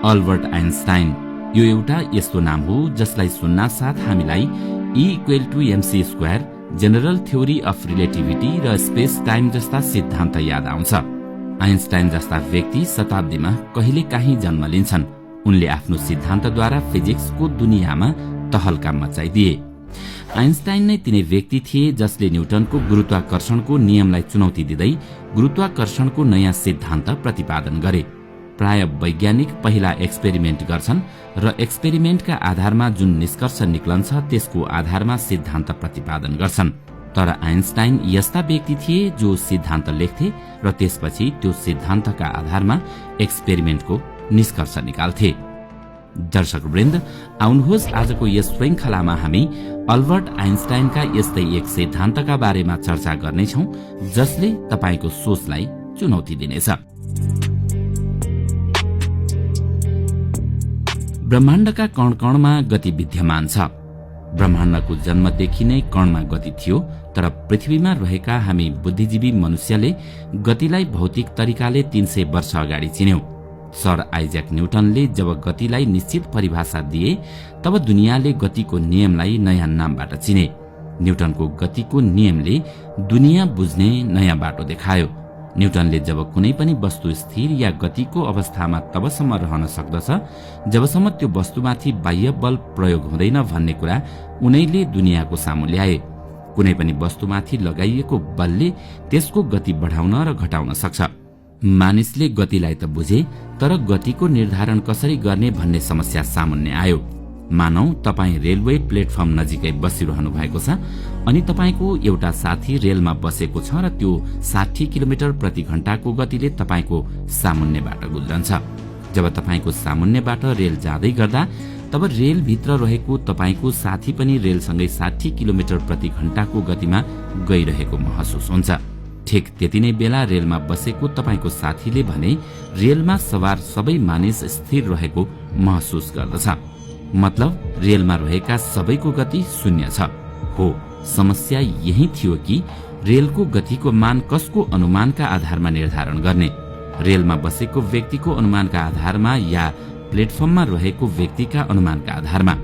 Albert Einstein यो एउटा यस्तो नाम हो जसलाई सुन्नासाथ हामीलाई E=mc², general theory of relativity र स्पेस टाइम जस्ता सिद्धान्त याद आउँछ। आइन्स्टाइन जस्ता व्यक्ति शताब्दीमा कहिले काहीँ जन्म लिन्छन्। उनले आफ्नो सिद्धान्तद्वारा फिजिक्सको दुनियाँमा तहल्का मचाइदिए। आइन्स्टाइन नै तिनै व्यक्ति थिए जसले न्युटनको गुरुत्वाकर्षणको नियमलाई चुनौती दिँदै गुरुत्वाकर्षणको नयाँ सिद्धान्त प्रतिपादन गरे। प्राय वैज्ञानिक पहिला एक्सपेरिमेन्ट गर्छन् र एक्सपेरिमेन्टका आधारमा जुन निष्कर्ष निक्लन्छ त्यसको आधारमा सिद्धान्त प्रतिपादन गर्छन्। तर आइन्स्टाइन यस्ता व्यक्ति थिए जो सिद्धान्त लेख्थे र त्यसपछि त्यो सिद्धान्तका आधारमा एक्सपेरिमेन्टको निष्कर्ष निकाल्थे। दर्शकवृन्द, आउनुहोस् आजको यस श्रृङ्खलामा हामी अल्बर्ट आइन्स्टाइनका यस्तै एक सिद्धान्तका बारेमा चर्चा गर्नेछौं जसले तपाईको सोचलाई चुनौती दिनेछ। ब्रह्माण्डका कण-कणमा गति विद्यमान छ। ब्रह्माण्डको जन्मदेखि नै कणमा गति थियो, तर पृथ्वीमा रहेका हामी बुद्धिजीवी मनुष्यले गतिलाई भौतिक तरिकाले 300 वर्ष अगाडि चिन्यौं। सर आइज्याक न्युटनले जब गतिलाई निश्चित परिभाषा दिए तब दुनियाँले गतिको नियमलाई नयाँ नामबाट चिने। न्युटनको गतिको नियमले दुनियाँ बुझ्ने नयाँ बाटो देखायो। न्युटनले जब कुनै पनि वस्तु स्थिर या गतिको अवस्थामा तबसम्म रहन सक्दछ जबसम्म त्यो वस्तुमाथि बाह्य बल प्रयोग हुँदैन भन्ने कुरा उनैले दुनियाँको सामु ल्याए। कुनै पनि वस्तुमाथि लगाइएको बलले त्यसको गति बढाउन र घटाउन सक्छ। मानिसले गतिलाई त बुझे, तर गतिको निर्धारण कसरी गर्ने भन्ने समस्या सामुन्ने आयो। मानौ तपाई रेलवे प्लेटफर्म नजिकै बसिरहनु भएको छ अनि तपाईको एउटा साथी रेलमा बसेको छ र त्यो 60 किलोमिटर प्रति घण्टाको गतिले तपाईको सामुन्नेबाट गुज्रन्छ। जब तपाईको सामुन्नेबाट रेल जाँदै गर्दा तब रेल भित्र रहेको तपाईको साथी पनि रेलसँगै 60 किलोमिटर प्रति घण्टाको गतिमा गइरहेको महसुस हुन्छ। ठिक त्यति नै बेला रेलमा बसेको तपाईको साथीले भने रेलमा सवार सबै मानिस स्थिर रहेको महसुस गर्दछ। मतलब रेलमा रहेका सबैको गति शून्य छ। हो, समस्या यही थियो कि रेलको गतिको मान कसको अनुमानका आधारमा निर्धारण गर्ने? रेलमा बसेको व्यक्तिको अनुमानका आधारमा या प्लेटफर्ममा रहेको व्यक्तिका अनुमानका आधारमा?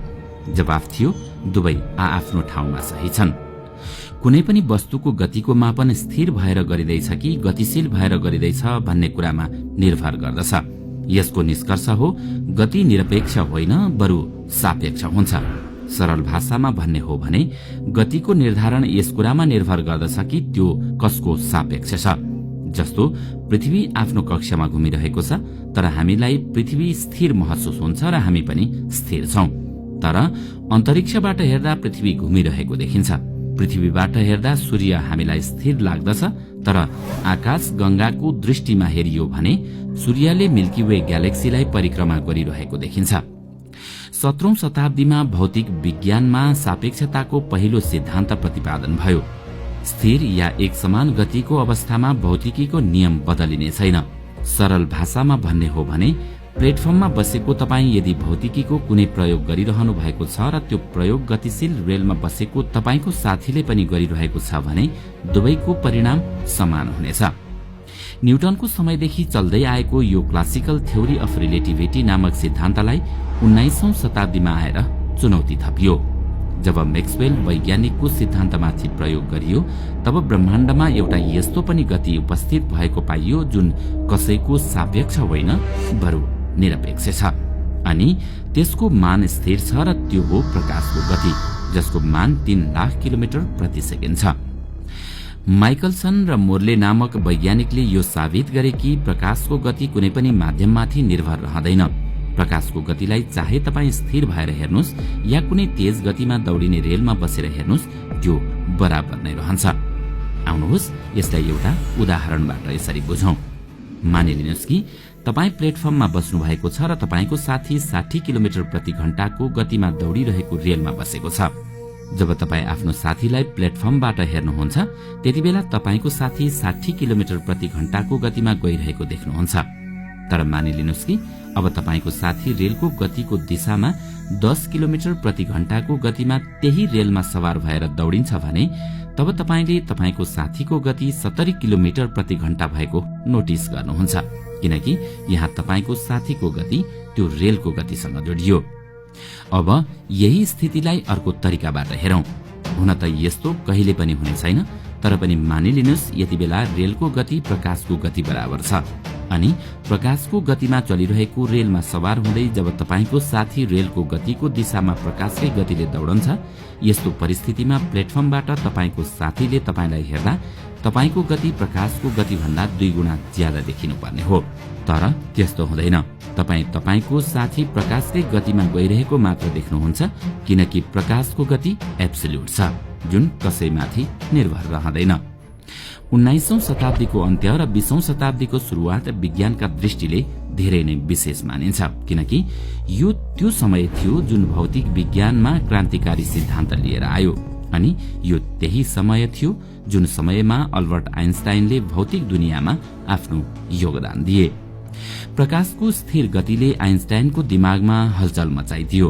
जवाफ थियो दुवै आआफ्नो ठाउँमा सही छन्। कुनै पनि वस्तुको गतिको मापन स्थिर भएर गरिँदैछ कि गतिशील भएर गरिँदैछ भन्ने कुरामा निर्भर गर्दछ। यसको निष्कर्ष हो गति निरपेक्ष होइन, बरु सापेक्ष हुन्छ। सरल भाषामा भन्ने हो भने गतिको निर्धारण यस कुरामा निर्भर गर्दछ कि त्यो कसको सापेक्ष छ। जस्तो पृथ्वी आफ्नो कक्षमा घुमिरहेको छ, तर हामीलाई पृथ्वी स्थिर महसुस हुन्छ र हामी पनि स्थिर छौं। तर अन्तरिक्षबाट हेर्दा पृथ्वी घुमिरहेको देखिन्छ। पृथ्वीबाट हेर्दा सूर्य हामीलाई स्थिर लाग्दछ, तर आकाश गंगाको दृष्टिमा हेरियो भने सूर्यले मिल्की वे ग्यालेक्सीलाई परिक्रमा गरिरहेको देखिन्छ। 17औं शताब्दीमा भौतिक विज्ञानमा सापेक्षताको पहिलो सिद्धान्त प्रतिपादन भयो। स्थिर या एक समान गतिको अवस्थामा भौतिकीको नियम बदलिने छैन। सरल भाषामा भन्ने हो भने प्लेटफर्ममा बसेको तपाई यदि भौतिकीको कुनै प्रयोग गरिरहनु भएको छ र त्यो प्रयोग गतिशील रेलमा बसेको तपाईको साथीले पनि गरिरहेको छ भने दुवैको परिणाम समान हुनेछ। न्युटनको समयदेखि चल्दै आएको यो क्लासिकल थ्योरी अफ रिलेटिभिटी नामक सिद्धान्तलाई 19औं शताब्दीमा आएर चुनौती थपियो। जब मैक्सवेल वैज्ञानिकको सिद्धान्तमाथि प्रयोग गरियो तब ब्रह्माण्डमा एउटा यस्तो पनि गति उपस्थित भएको पाइयो जुन कसैको सापेक्ष होइन, बरु निरपेक्ष छ अनि त्यसको मान स्थिर छ र त्यो हो प्रकाशको गति, जसको मान 3 लाख किलोमिटर प्रति सेकेन्ड छ। माइकलसन र मोर्ले नामक वैज्ञानिकले यो साबित गरे कि प्रकाशको गति कुनै पनि माध्यममाथि निर्भर रहँदैन। प्रकाशको गतिलाई चाहे तपाई स्थिर भएर हेर्नुस् या कुनै तेज गतिमा दौडिने रेलमा बसेर हेर्नुस्, त्यो बराबर नै रहन्छ। आउनुहोस् यसलाई एउटा उदाहरणबाट यसरी बुझौं। मानिलिनुस् कि तपाई प्लेटफर्ममा बस्नु भएको छ र तपाईको साथी 60 किलोमिटर प्रति घण्टाको गतिमा दौडिरहेको रेलमा बसेको छ। जब तपाई आफ्नो साथीलाई प्लेटफर्मबाट हेर्नुहुन्छ त्यतिबेला तपाईको साथी 60 किलोमिटर प्रति घण्टाको गतिमा गइरहेको देख्नुहुन्छ। तर मानिलिनुस् कि अब तपाईको साथी रेलको गतिको दिशामा 10 किलोमिटर प्रति घण्टाको गतिमा त्यही रेलमा सवार भएर दौडिन्छ भने तब तपाईले तपाईको साथीको गति 70 किलोमिटर प्रति घण्टा भएको नोटिस गर्नुहुन्छ, किनकि यहाँ तपाईको साथीको गति त्यो रेलको गतिसँग जोडियो। अब यही स्थितिलाई अर्को तरिकाबाट हेरौं। हुन त यस्तो कहिले पनि हुने छैन, तर पनि मानिलिनुस् यति बेला रेलको गति प्रकाशको गति बराबर छ अनि प्रकाशको गतिमा चलिरहेको रेलमा सवार हुँदै जब तपाईको साथी रेलको गतिको दिशामा प्रकाशकै गतिले दौडन्छ, यस्तो परिस्थितिमा प्लेटफर्मबाट तपाईको साथीले तपाईलाई हेर्दा तपाईको गति प्रकाशको गति भन्दा 2 गुणा ज्यादा देखिनु पर्ने हो। तर त्यस्तो हुँदैन। तपाईको साथी प्रकाशकै गतिमा गइरहेको मात्र देख्नुहुन्छ, किनकि प्रकाशको गति एब्सोल्युट छ, जुन कसैमाथि निर्भर रहँदैन। 19औं शताब्दीको अन्त्य र 20औं शताब्दीको शुरुआत विज्ञानका दृष्टिले धेरै नै विशेष मानिन्छ, किनकि यो त्यो समय थियो जुन भौतिक विज्ञानमा क्रान्तिकारी सिद्धान्त लिएर आयो अनि यो त्यही समय थियो जुन समयमा अल्बर्ट आइन्स्टाइनले भौतिक दुनियाँमा आफ्नो योगदान दिए। प्रकाशको स्थिर गतिले आइन्स्टाइनको दिमागमा हलचल मचाइदियो।